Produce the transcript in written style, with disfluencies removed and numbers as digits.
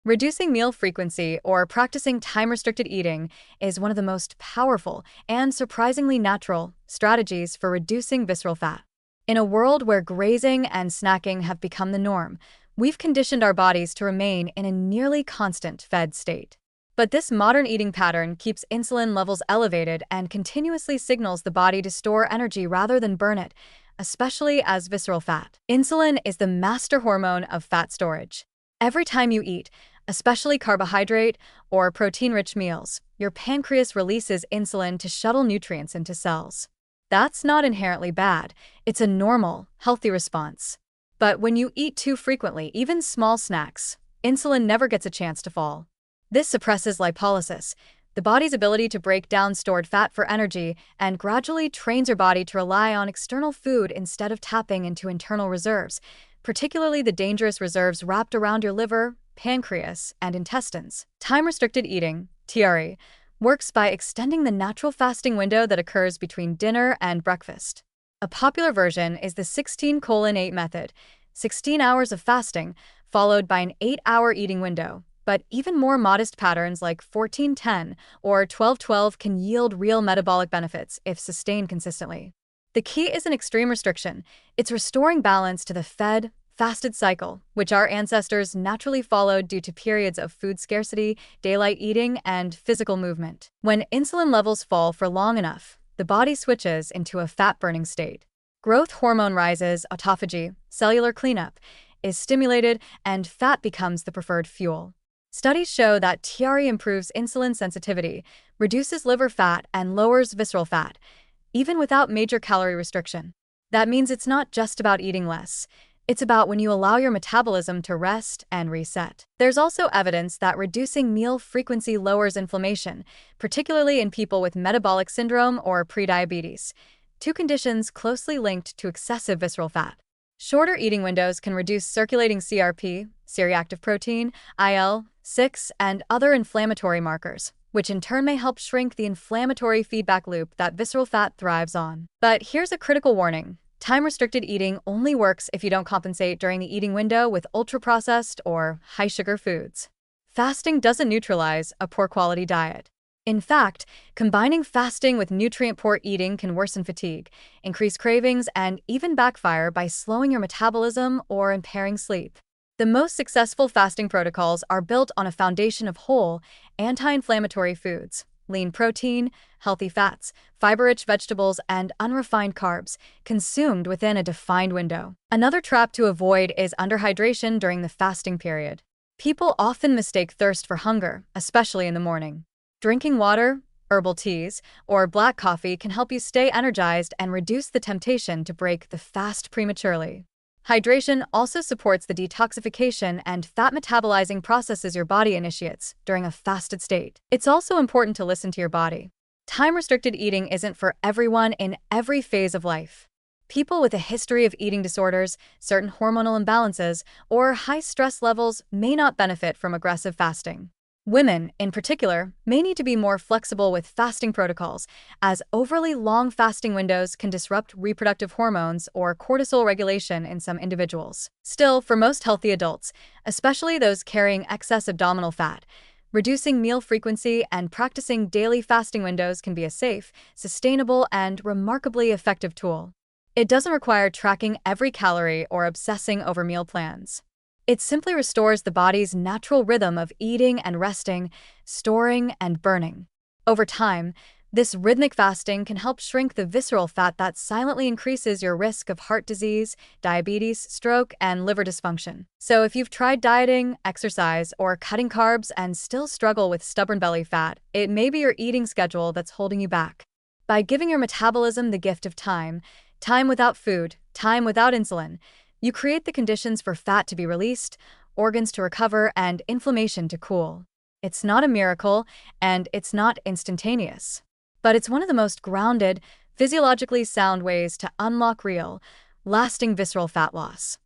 Reducing meal frequency or practicing time-restricted eating is one of the most powerful and surprisingly natural strategies for reducing visceral fat. In a world where grazing and snacking have become the norm, we've conditioned our bodies to remain in a nearly constant fed state. But this modern eating pattern keeps insulin levels elevated and continuously signals the body to store energy rather than burn it, especially as visceral fat. Insulin is the master hormone of fat storage. Every time you eat, especially carbohydrate or protein-rich meals, your pancreas releases insulin to shuttle nutrients into cells. That's not inherently bad. It's a normal, healthy response. But when you eat too frequently, even small snacks, insulin never gets a chance to fall. This suppresses lipolysis, the body's ability to break down stored fat for energy, and gradually trains your body to rely on external food instead of tapping into internal reserves, particularly the dangerous reserves wrapped around your liver, pancreas, and intestines. Time-restricted eating, TRE, works by extending the natural fasting window that occurs between dinner and breakfast. A popular version is the 16:8 method, 16 hours of fasting, followed by an 8-hour eating window. But even more modest patterns like 14:10 or 12:12 can yield real metabolic benefits if sustained consistently. The key isn't extreme restriction, it's restoring balance to the fasted cycle, which our ancestors naturally followed due to periods of food scarcity, daylight eating, and physical movement. When insulin levels fall for long enough, the body switches into a fat-burning state. Growth hormone rises, autophagy, cellular cleanup, is stimulated, and fat becomes the preferred fuel. Studies show that TRE improves insulin sensitivity, reduces liver fat, and lowers visceral fat, even without major calorie restriction. That means it's not just about eating less. It's about when you allow your metabolism to rest and reset. There's also evidence that reducing meal frequency lowers inflammation, particularly in people with metabolic syndrome or prediabetes, two conditions closely linked to excessive visceral fat. Shorter eating windows can reduce circulating CRP, C-reactive protein, IL-6, and other inflammatory markers, which in turn may help shrink the inflammatory feedback loop that visceral fat thrives on. But here's a critical warning. Time-restricted eating only works if you don't compensate during the eating window with ultra-processed or high-sugar foods. Fasting doesn't neutralize a poor-quality diet. In fact, combining fasting with nutrient-poor eating can worsen fatigue, increase cravings, and even backfire by slowing your metabolism or impairing sleep. The most successful fasting protocols are built on a foundation of whole, anti-inflammatory foods, lean protein, healthy fats, fiber-rich vegetables, and unrefined carbs, consumed within a defined window. Another trap to avoid is underhydration during the fasting period. People often mistake thirst for hunger, especially in the morning. Drinking water, herbal teas, or black coffee can help you stay energized and reduce the temptation to break the fast prematurely. Hydration also supports the detoxification and fat metabolizing processes your body initiates during a fasted state. It's also important to listen to your body. Time-restricted eating isn't for everyone in every phase of life. People with a history of eating disorders, certain hormonal imbalances, or high stress levels may not benefit from aggressive fasting. Women, in particular, may need to be more flexible with fasting protocols, as overly long fasting windows can disrupt reproductive hormones or cortisol regulation in some individuals. Still, for most healthy adults, especially those carrying excess abdominal fat, reducing meal frequency and practicing daily fasting windows can be a safe, sustainable, and remarkably effective tool. It doesn't require tracking every calorie or obsessing over meal plans. It simply restores the body's natural rhythm of eating and resting, storing and burning. Over time, this rhythmic fasting can help shrink the visceral fat that silently increases your risk of heart disease, diabetes, stroke, and liver dysfunction. So if you've tried dieting, exercise, or cutting carbs and still struggle with stubborn belly fat, it may be your eating schedule that's holding you back. By giving your metabolism the gift of time without food, time without insulin, you create the conditions for fat to be released, organs to recover, and inflammation to cool. It's not a miracle, and it's not instantaneous. But it's one of the most grounded, physiologically sound ways to unlock real, lasting visceral fat loss.